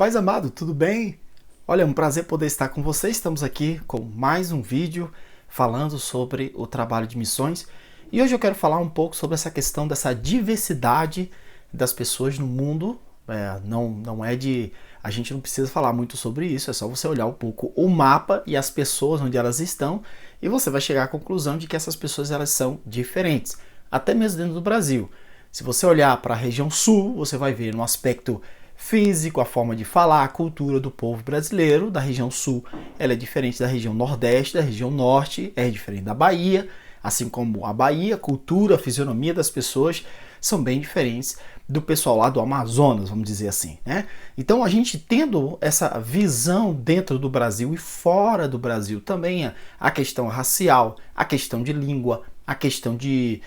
Paz amado, tudo bem? Olha, é um prazer poder estar com você. Estamos aqui com mais um vídeo falando sobre o trabalho de missões. E hoje eu quero falar um pouco sobre essa questão dessa diversidade das pessoas no mundo. A gente não precisa falar muito sobre isso, é só você olhar um pouco o mapa e as pessoas onde elas estão e você vai chegar à conclusão de que essas pessoas elas são diferentes, até mesmo dentro do Brasil. Se você olhar para a região sul, você vai ver no aspecto físico, a forma de falar, a cultura do povo brasileiro, da região sul, ela é diferente da região nordeste, da região norte, é diferente da Bahia, assim como a Bahia, a cultura, a fisionomia das pessoas são bem diferentes do pessoal lá do Amazonas, vamos dizer assim, né? Então a gente tendo essa visão dentro do Brasil e fora do Brasil também, a questão racial, a questão de língua, a questão de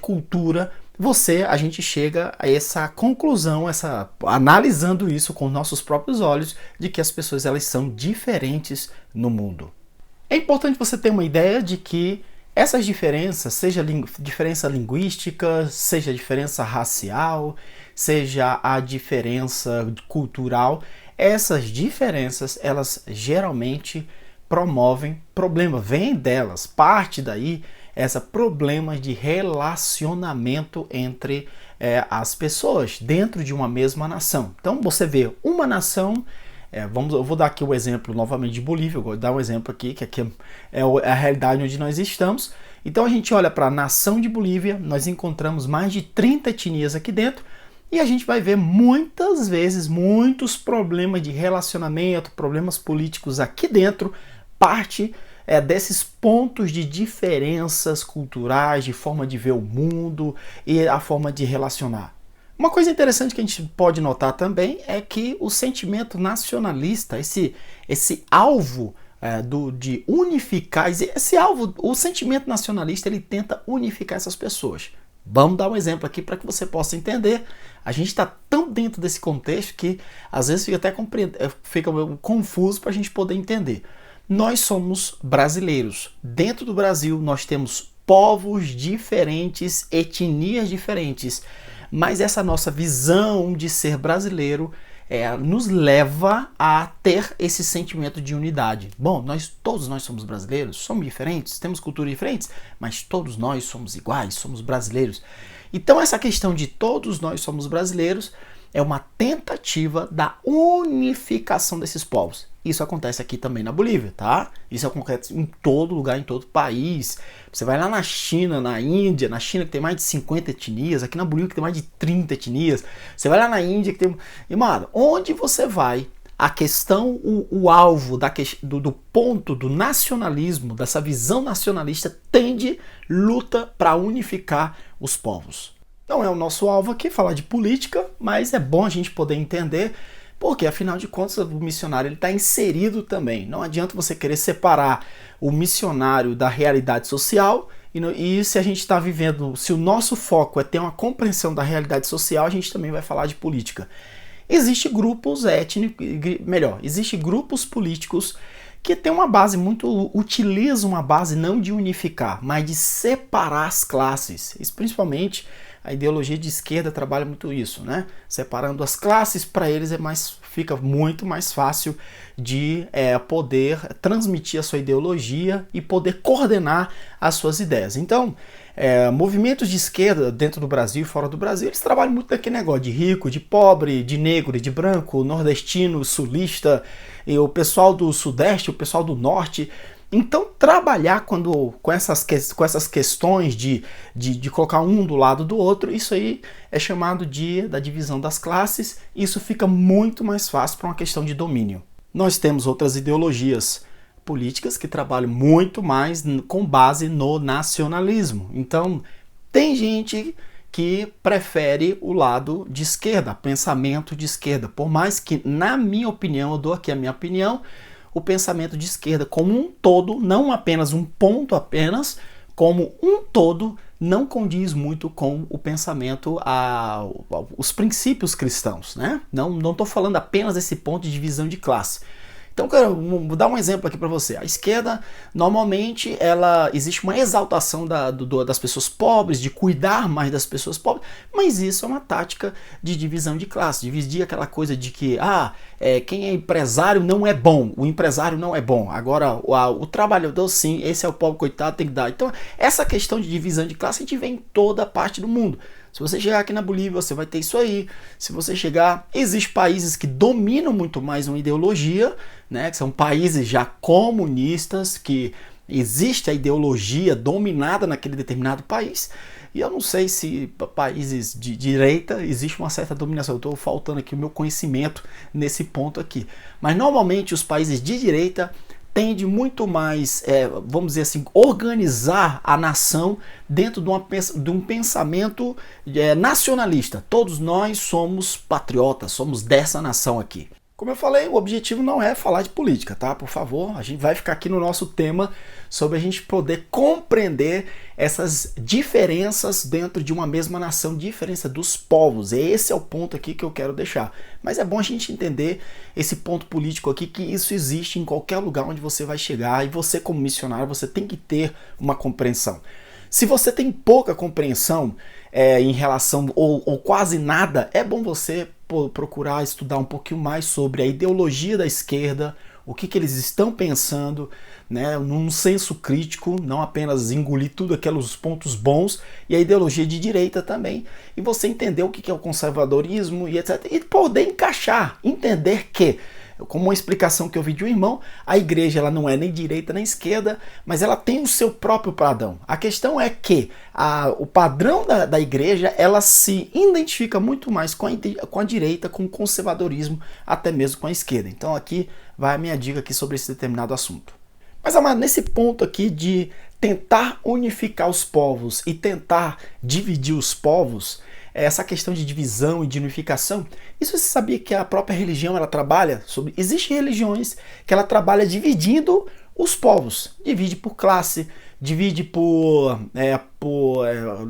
cultura, a gente chega a essa conclusão, analisando isso com nossos próprios olhos, de que as pessoas elas são diferentes no mundo. É importante você ter uma ideia de que essas diferenças, seja diferença linguística, seja diferença racial, seja a diferença cultural, essas diferenças elas geralmente promovem problemas, vem delas, parte daí problemas de relacionamento entre as pessoas dentro de uma mesma nação. Então você vê uma nação, eu vou dar aqui o exemplo novamente de Bolívia, eu vou dar um exemplo aqui, que aqui é a realidade onde nós estamos. Então a gente olha para a nação de Bolívia, nós encontramos mais de 30 etnias aqui dentro, e a gente vai ver muitas vezes muitos problemas de relacionamento, problemas políticos aqui dentro, parte desses pontos de diferenças culturais, de forma de ver o mundo e a forma de relacionar. Uma coisa interessante que a gente pode notar também é que o sentimento nacionalista, esse alvo de unificar, o sentimento nacionalista, ele tenta unificar essas pessoas. Vamos dar um exemplo aqui para que você possa entender. A gente está tão dentro desse contexto que às vezes fica confuso para a gente poder entender. Nós somos brasileiros. Dentro do Brasil nós temos povos diferentes, etnias diferentes, mas essa nossa visão de ser brasileiro nos leva a ter esse sentimento de unidade. Bom, todos nós somos brasileiros, somos diferentes, temos culturas diferentes, mas todos nós somos iguais, somos brasileiros. Então essa questão de todos nós somos brasileiros é uma tentativa da unificação desses povos. Isso acontece aqui também na Bolívia, tá? Isso acontece em todo lugar, em todo país. Você vai lá na China, na Índia, na China que tem mais de 50 etnias, aqui na Bolívia que tem mais de 30 etnias. Você vai lá na Índia que tem... E, mano, onde você vai, a questão, o alvo do ponto do nacionalismo, dessa visão nacionalista, luta para unificar os povos. Não é o nosso alvo aqui falar de política, mas é bom a gente poder entender, porque afinal de contas o missionário está inserido também. Não adianta você querer separar o missionário da realidade social e se a gente está vivendo, se o nosso foco é ter uma compreensão da realidade social, a gente também vai falar de política. Existem grupos grupos políticos que tem uma base utilizam uma base não de unificar, mas de separar as classes. Isso principalmente a ideologia de esquerda trabalha muito isso, né? Separando as classes, para eles fica muito mais fácil de poder transmitir a sua ideologia e poder coordenar as suas ideias. Então, movimentos de esquerda dentro do Brasil e fora do Brasil, eles trabalham muito daquele negócio de rico, de pobre, de negro, de branco, nordestino, sulista, e o pessoal do sudeste, o pessoal do norte. Então, trabalhar com essas questões de colocar um do lado do outro, isso aí é chamado da divisão das classes, e isso fica muito mais fácil para uma questão de domínio. Nós temos outras ideologias políticas que trabalham muito mais com base no nacionalismo. Então, tem gente que prefere o lado de esquerda, pensamento de esquerda, por mais que, na minha opinião, eu dou aqui a minha opinião, o pensamento de esquerda como um todo, não apenas um ponto apenas, como um todo, não condiz muito com o pensamento, os princípios cristãos, né? Não estou falando apenas desse ponto de divisão de classe. Então, vou dar um exemplo aqui para você. A esquerda, normalmente, existe uma exaltação das pessoas pobres, de cuidar mais das pessoas pobres, mas isso é uma tática de divisão de classe, dividir aquela coisa de que quem é empresário não é bom, o empresário não é bom. Agora, o trabalhador, sim, esse é o pobre coitado, tem que dar. Então, essa questão de divisão de classe a gente vê em toda parte do mundo. Se você chegar aqui na Bolívia, você vai ter isso aí. Se você chegar, existem países que dominam muito mais uma ideologia, né, que são países já comunistas, que existe a ideologia dominada naquele determinado país. E eu não sei se países de direita existe uma certa dominação. Eu estou faltando aqui o meu conhecimento nesse ponto aqui. Mas normalmente os países de direita tende muito mais, vamos dizer assim, organizar a nação dentro de um pensamento nacionalista. Todos nós somos patriotas, somos dessa nação aqui. Como eu falei, o objetivo não é falar de política, tá? Por favor, a gente vai ficar aqui no nosso tema sobre a gente poder compreender essas diferenças dentro de uma mesma nação, diferença dos povos. Esse é o ponto aqui que eu quero deixar. Mas é bom a gente entender esse ponto político aqui, que isso existe em qualquer lugar onde você vai chegar, e você como missionário, você tem que ter uma compreensão. Se você tem pouca compreensão em relação, ou quase nada, é bom você procurar estudar um pouquinho mais sobre a ideologia da esquerda, o que eles estão pensando, né, num senso crítico, não apenas engolir tudo aqueles pontos bons, e a ideologia de direita também, e você entender o que é o conservadorismo e etc. E poder encaixar, entender que, como uma explicação que eu vi de um irmão, a igreja ela não é nem direita nem esquerda, mas ela tem o seu próprio padrão. A questão é que o padrão da igreja ela se identifica muito mais com a direita, com o conservadorismo, até mesmo com a esquerda. Então aqui vai a minha dica aqui sobre esse determinado assunto. Mas amado, nesse ponto aqui de tentar unificar os povos e tentar dividir os povos, essa questão de divisão e de unificação, isso você sabia que a própria religião ela trabalha sobre... Existem religiões que ela trabalha dividindo os povos, divide por classe, divide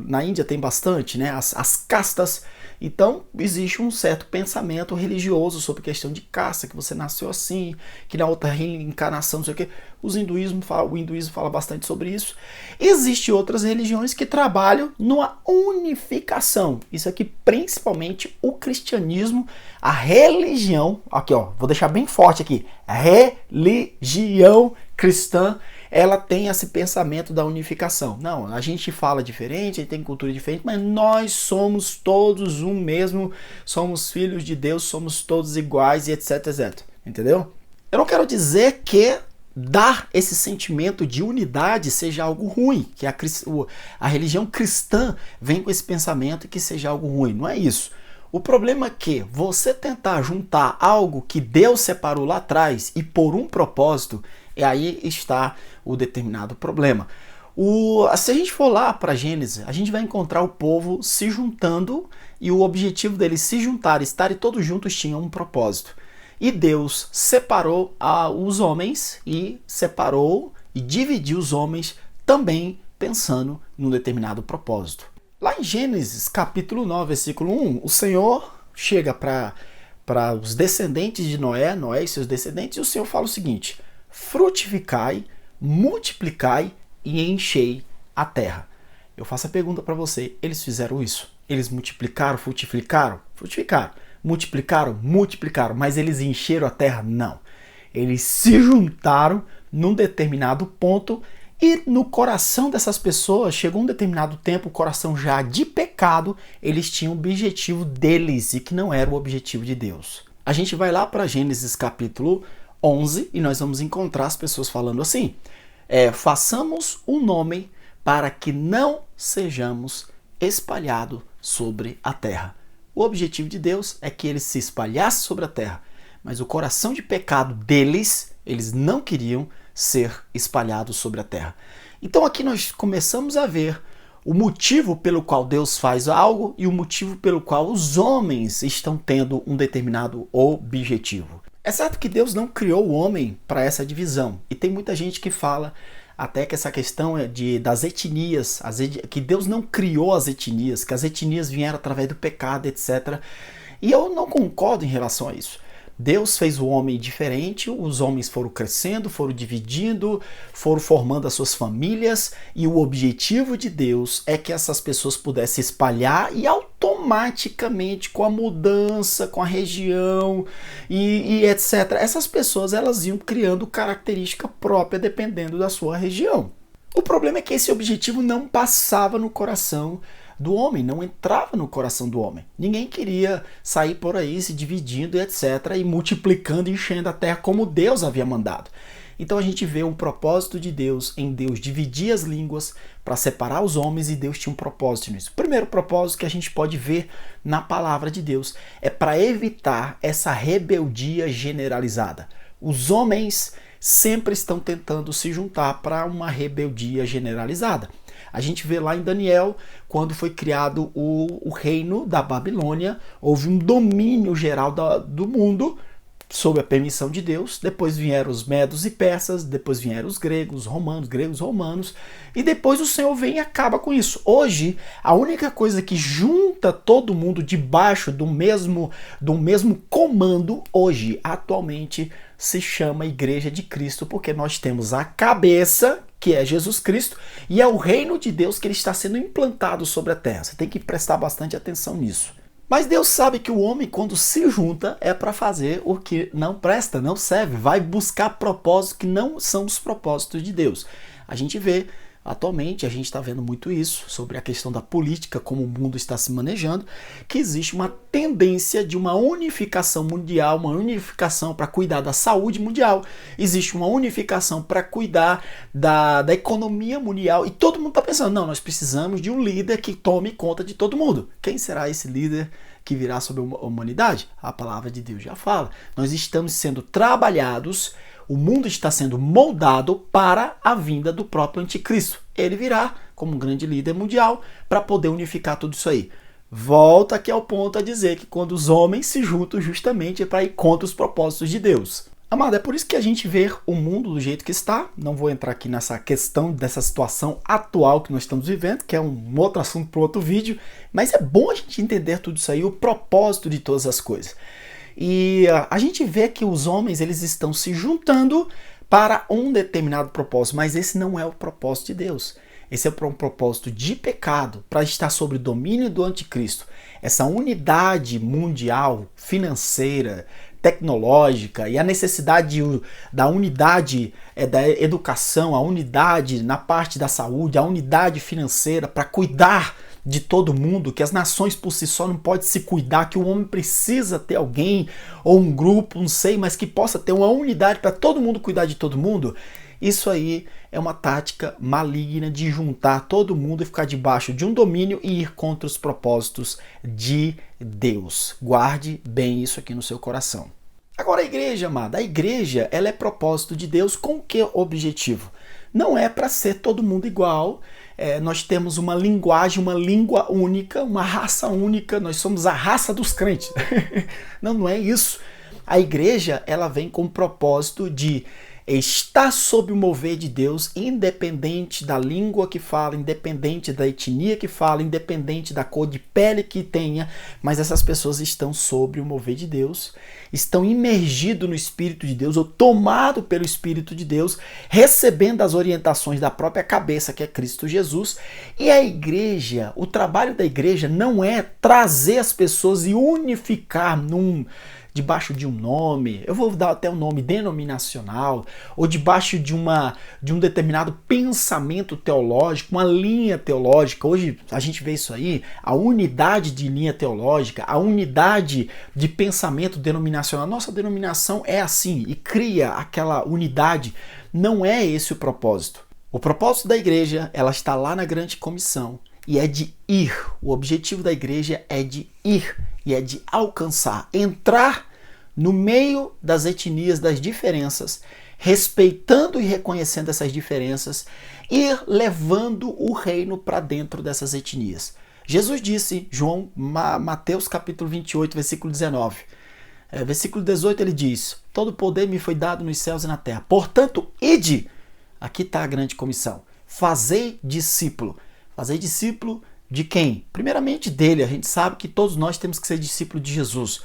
na Índia tem bastante, né, as castas. Então existe um certo pensamento religioso sobre questão de casta, que você nasceu assim, que na outra reencarnação, não sei o que. O hinduísmo fala bastante sobre isso. Existem outras religiões que trabalham numa unificação. Isso aqui, principalmente o cristianismo, a religião, aqui ó, vou deixar bem forte aqui, a religião cristã, ela tem esse pensamento da unificação. Não, a gente fala diferente, a gente tem cultura diferente, mas nós somos todos um mesmo, somos filhos de Deus, somos todos iguais e etc, etc. Entendeu? Eu não quero dizer que dar esse sentimento de unidade seja algo ruim, que a religião cristã vem com esse pensamento que seja algo ruim. Não é isso. O problema é que você tentar juntar algo que Deus separou lá atrás e por um propósito, e aí está o determinado problema. Se a gente for lá para Gênesis, a gente vai encontrar o povo se juntando e o objetivo deles se juntarem, estarem todos juntos, tinha um propósito. E Deus separou os homens e separou e dividiu os homens também pensando num determinado propósito. Lá em Gênesis capítulo 9, versículo 1, o Senhor chega para os descendentes de Noé e seus descendentes, e o Senhor fala o seguinte: frutificai, multiplicai e enchei a terra. Eu faço a pergunta para você, eles fizeram isso? Eles multiplicaram, frutificaram? Frutificaram. Multiplicaram? Multiplicaram. Mas eles encheram a terra? Não. Eles se juntaram num determinado ponto e no coração dessas pessoas, chegou um determinado tempo, o coração já de pecado, eles tinham o objetivo deles e que não era o objetivo de Deus. A gente vai lá para Gênesis capítulo 11 e nós vamos encontrar as pessoas falando assim: façamos um nome para que não sejamos espalhados sobre a terra. O objetivo de Deus é que eles se espalhassem sobre a terra, mas o coração de pecado deles, eles não queriam ser espalhados sobre a terra. Então aqui nós começamos a ver o motivo pelo qual Deus faz algo e o motivo pelo qual os homens estão tendo um determinado objetivo. É certo que Deus não criou o homem para essa divisão, e tem muita gente que fala até que essa questão das etnias, que Deus não criou as etnias, que as etnias vieram através do pecado, etc. E eu não concordo em relação a isso. Deus fez o homem diferente, os homens foram crescendo, foram dividindo, foram formando as suas famílias, e o objetivo de Deus é que essas pessoas pudessem espalhar e automaticamente, com a mudança, com a região e etc., essas pessoas elas iam criando característica própria dependendo da sua região. O problema é que esse objetivo não passava no coração do homem, não entrava no coração do homem. Ninguém queria sair por aí se dividindo e etc. e multiplicando e enchendo a terra como Deus havia mandado. Então a gente vê um propósito de Deus em Deus dividir as línguas para separar os homens, e Deus tinha um propósito nisso. O primeiro propósito que a gente pode ver na palavra de Deus é para evitar essa rebeldia generalizada. Os homens sempre estão tentando se juntar para uma rebeldia generalizada. A gente vê lá em Daniel, quando foi criado o reino da Babilônia, houve um domínio geral do mundo sob a permissão de Deus. Depois vieram os medos e persas, depois vieram os gregos romanos, e depois o Senhor vem e acaba com isso. Hoje, a única coisa que junta todo mundo debaixo do mesmo comando, hoje, atualmente, se chama Igreja de Cristo, porque nós temos a cabeça, que é Jesus Cristo, e é o reino de Deus que ele está sendo implantado sobre a terra. Você tem que prestar bastante atenção nisso. Mas Deus sabe que o homem, quando se junta, é para fazer o que não presta, não serve, vai buscar propósitos que não são os propósitos de Deus. A gente vê, atualmente, a gente está vendo muito isso, sobre a questão da política, como o mundo está se manejando, que existe uma tendência de uma unificação mundial, uma unificação para cuidar da saúde mundial, existe uma unificação para cuidar da economia mundial, e todo mundo está pensando, não, nós precisamos de um líder que tome conta de todo mundo. Quem será esse líder que virá sobre a humanidade? A palavra de Deus já fala. Nós estamos sendo trabalhados, o mundo está sendo moldado para a vinda do próprio anticristo. Ele virá como um grande líder mundial para poder unificar tudo isso aí. Volta aqui ao ponto a dizer que quando os homens se juntam justamente é para ir contra os propósitos de Deus. Amado, é por isso que a gente vê o mundo do jeito que está. Não vou entrar aqui nessa questão dessa situação atual que nós estamos vivendo, que é um outro assunto para outro vídeo, mas é bom a gente entender tudo isso aí, o propósito de todas as coisas. E a gente vê que os homens eles estão se juntando para um determinado propósito, mas esse não é o propósito de Deus. Esse é para um propósito de pecado, para estar sob o domínio do anticristo. Essa unidade mundial, financeira, tecnológica e a necessidade da unidade da educação, a unidade na parte da saúde, a unidade financeira para cuidar de todo mundo, que as nações por si só não podem se cuidar, que o homem precisa ter alguém ou um grupo, não sei, mas que possa ter uma unidade para todo mundo cuidar de todo mundo. Isso aí é uma tática maligna de juntar todo mundo e ficar debaixo de um domínio e ir contra os propósitos de Deus. Guarde bem isso aqui no seu coração. Agora a igreja, amada, a igreja ela é propósito de Deus com que objetivo? Não é para ser todo mundo igual. Nós temos uma linguagem, uma língua única, uma raça única, nós somos a raça dos crentes. Não é isso. A igreja ela vem com o propósito de estar sob o mover de Deus, independente da língua que fala, independente da etnia que fala, independente da cor de pele que tenha, mas essas pessoas estão sob o mover de Deus, estão imergidos no Espírito de Deus, ou tomados pelo Espírito de Deus, recebendo as orientações da própria cabeça, que é Cristo Jesus. E a igreja, o trabalho da igreja não é trazer as pessoas e unificar debaixo de um nome, eu vou dar até um nome denominacional, ou debaixo de um determinado pensamento teológico, uma linha teológica. Hoje a gente vê isso aí, a unidade de linha teológica, a unidade de pensamento denominacional. Nossa denominação é assim e cria aquela unidade. Não é esse o propósito. O propósito da igreja, ela está lá na grande comissão e é de ir. O objetivo da igreja é de ir. E é de alcançar, entrar no meio das etnias, das diferenças, respeitando e reconhecendo essas diferenças, ir levando o reino para dentro dessas etnias. Jesus disse, Mateus capítulo 28, versículo 19. Versículo 18 ele diz, todo poder me foi dado nos céus e na terra. Portanto, ide, aqui está a grande comissão, fazei discípulo. Fazei discípulo de quem? Primeiramente dele. A gente sabe que todos nós temos que ser discípulos de Jesus.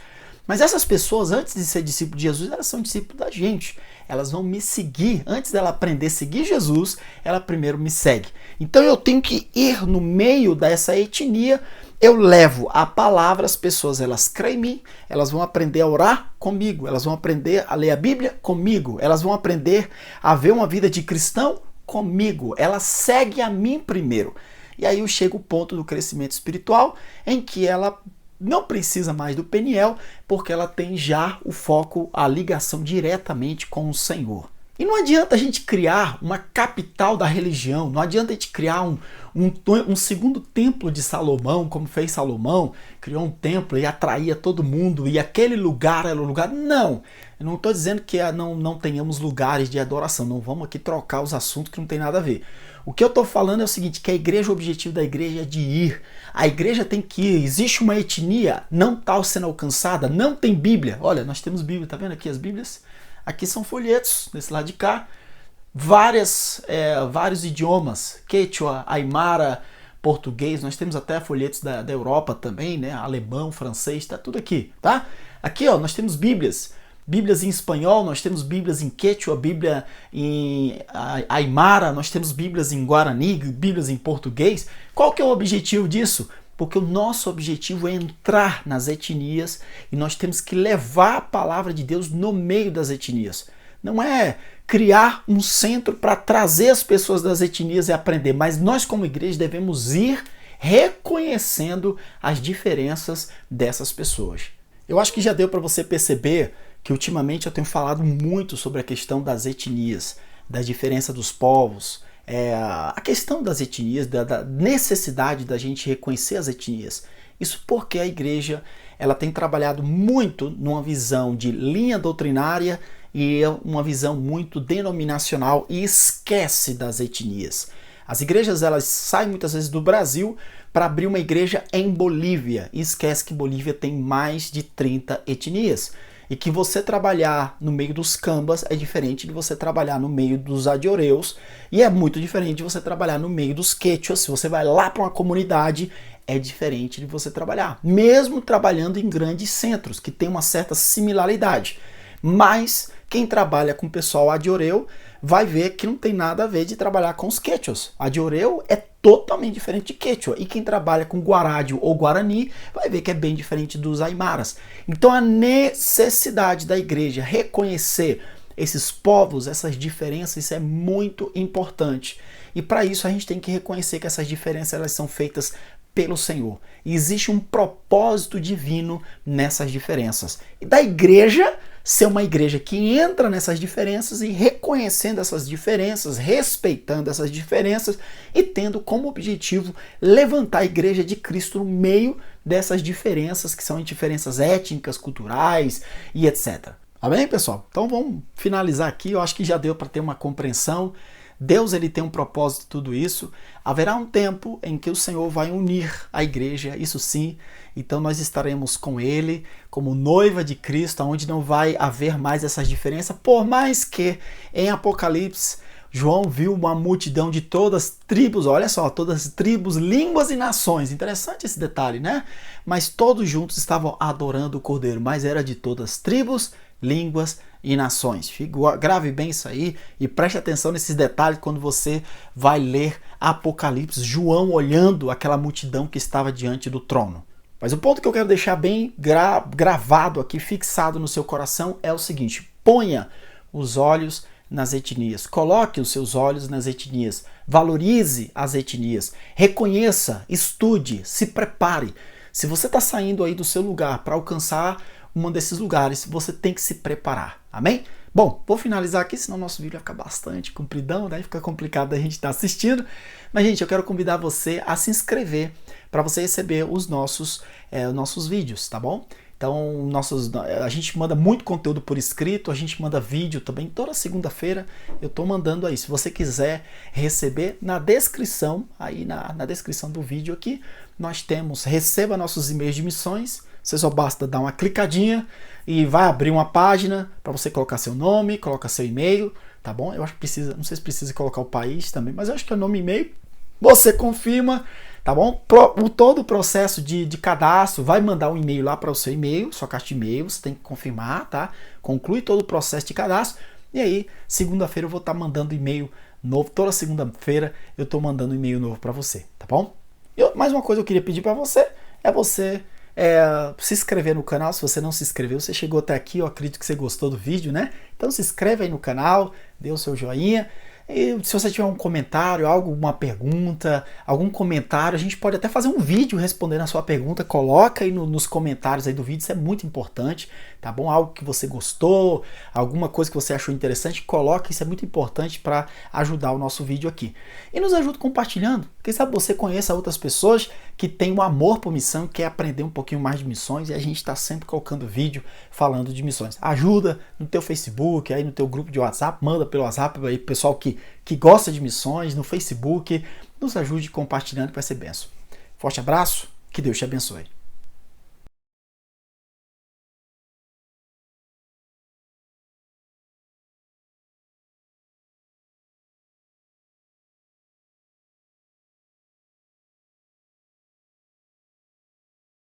Mas essas pessoas, antes de ser discípulo de Jesus, elas são discípulos da gente. Elas vão me seguir. Antes dela aprender a seguir Jesus, ela primeiro me segue. Então eu tenho que ir no meio dessa etnia. Eu levo a palavra, as pessoas elas creem em mim, elas vão aprender a orar comigo, elas vão aprender a ler a Bíblia comigo, elas vão aprender a ver uma vida de cristão comigo. Ela segue a mim primeiro. E aí chega o ponto do crescimento espiritual em que ela não precisa mais do Peniel, porque ela tem já o foco, a ligação diretamente com o Senhor. E não adianta a gente criar uma capital da religião, não adianta a gente criar um segundo templo de Salomão, como fez Salomão, criou um templo e atraía todo mundo, e aquele lugar era o lugar. Não, eu não estou dizendo que não tenhamos lugares de adoração, não vamos aqui trocar os assuntos que não tem nada a ver. O que eu estou falando é o seguinte, que a igreja, o objetivo da igreja é de ir. A igreja tem que ir. Existe uma etnia, não está sendo alcançada, não tem Bíblia. Olha, nós temos Bíblia, tá vendo aqui as Bíblias? Aqui são folhetos, desse lado de cá. Vários idiomas, Quechua, Aimara, português. Nós temos até folhetos da Europa também, né? Alemão, francês, tá tudo aqui, tá? Aqui, ó, nós temos Bíblias. Bíblias em espanhol, nós temos Bíblias em Quechua, Bíblia em Aimara, nós temos Bíblias em Guarani, Bíblias em português. Qual que é o objetivo disso? Porque o nosso objetivo é entrar nas etnias e nós temos que levar a palavra de Deus no meio das etnias. Não é criar um centro para trazer as pessoas das etnias e aprender, mas nós como igreja devemos ir reconhecendo as diferenças dessas pessoas. Eu acho que já deu para você perceber que ultimamente eu tenho falado muito sobre a questão das etnias, da diferença dos povos, a questão das etnias, da necessidade da gente reconhecer as etnias. Isso porque a igreja ela tem trabalhado muito numa visão de linha doutrinária e uma visão muito denominacional e esquece das etnias. As igrejas elas saem muitas vezes do Brasil para abrir uma igreja em Bolívia e esquece que Bolívia tem mais de 30 etnias. E que você trabalhar no meio dos cambas é diferente de você trabalhar no meio dos adioreus e é muito diferente de você trabalhar no meio dos quechuas. Se você vai lá para uma comunidade, é diferente de você trabalhar, mesmo trabalhando em grandes centros, que tem uma certa similaridade. Mas quem trabalha com o pessoal adioreu vai ver que não tem nada a ver de trabalhar com os quechuas. Adioreu é totalmente diferente de quechua. E quem trabalha com guarádio ou guarani vai ver que é bem diferente dos aimaras. Então a necessidade da igreja reconhecer esses povos, essas diferenças, isso é muito importante. E para isso a gente tem que reconhecer que essas diferenças elas são feitas pelo Senhor. E existe um propósito divino nessas diferenças. E da igreja ser uma igreja que entra nessas diferenças e reconhecendo essas diferenças, respeitando essas diferenças e tendo como objetivo levantar a igreja de Cristo no meio dessas diferenças, que são diferenças étnicas, culturais e etc. Tá bem, pessoal? Então vamos finalizar aqui. Eu acho que já deu para ter uma compreensão. Deus ele tem um propósito de tudo isso. Haverá um tempo em que o Senhor vai unir a igreja, isso sim. Então nós estaremos com ele como noiva de Cristo, onde não vai haver mais essas diferenças, por mais que em Apocalipse João viu uma multidão de todas as tribos, olha só, todas as tribos, línguas e nações. Interessante esse detalhe, né? Mas todos juntos estavam adorando o Cordeiro, mas era de todas as tribos, línguas e nações. Grave bem isso aí e preste atenção nesses detalhes quando você vai ler Apocalipse, João olhando aquela multidão que estava diante do trono. Mas o ponto que eu quero deixar bem gravado aqui, fixado no seu coração, é o seguinte: ponha os olhos nas etnias, coloque os seus olhos nas etnias, valorize as etnias, reconheça, estude, se prepare. Se você está saindo aí do seu lugar para alcançar um desses lugares, você tem que se preparar, amém? Bom, vou finalizar aqui, senão nosso vídeo vai ficar bastante compridão, né? Fica complicado a gente estar assistindo. Mas, gente, eu quero convidar você a se inscrever para você receber os nossos vídeos, tá bom? Então, a gente manda muito conteúdo por escrito, a gente manda vídeo também. Toda segunda-feira eu estou mandando aí. Se você quiser receber, na descrição, aí na descrição do vídeo aqui, nós temos, receba nossos e-mails de missões. Você só basta dar uma clicadinha e vai abrir uma página para você colocar seu nome, colocar seu e-mail, tá bom? Eu acho que precisa, não sei se precisa colocar o país também, mas eu acho que é nome e e-mail. Você confirma, tá bom? Todo o processo de cadastro vai mandar um e-mail lá para o seu e-mail, sua caixa de e-mail, você tem que confirmar, tá? Conclui todo o processo de cadastro e aí, segunda-feira eu vou estar mandando e-mail novo, toda segunda-feira eu estou mandando um e-mail novo para você, tá bom? Mais uma coisa que eu queria pedir para você é você se inscrever no canal. Se você não se inscreveu, você chegou até aqui, eu acredito que você gostou do vídeo, né? Então se inscreve aí no canal, dê o seu joinha. E se você tiver um comentário, alguma pergunta, algum comentário, a gente pode até fazer um vídeo respondendo a sua pergunta. Coloca aí nos comentários aí do vídeo, isso é muito importante, tá bom? Algo que você gostou, alguma coisa que você achou interessante, coloca, isso é muito importante para ajudar o nosso vídeo aqui. E nos ajuda compartilhando, quem sabe você conheça outras pessoas que têm um amor por missão e quer aprender um pouquinho mais de missões, e a gente está sempre colocando vídeo falando de missões. Ajuda no teu Facebook, aí no teu grupo de WhatsApp, manda pelo WhatsApp aí pro pessoal que gosta de missões, no Facebook, nos ajude compartilhando, que vai ser benção. Forte abraço, que Deus te abençoe.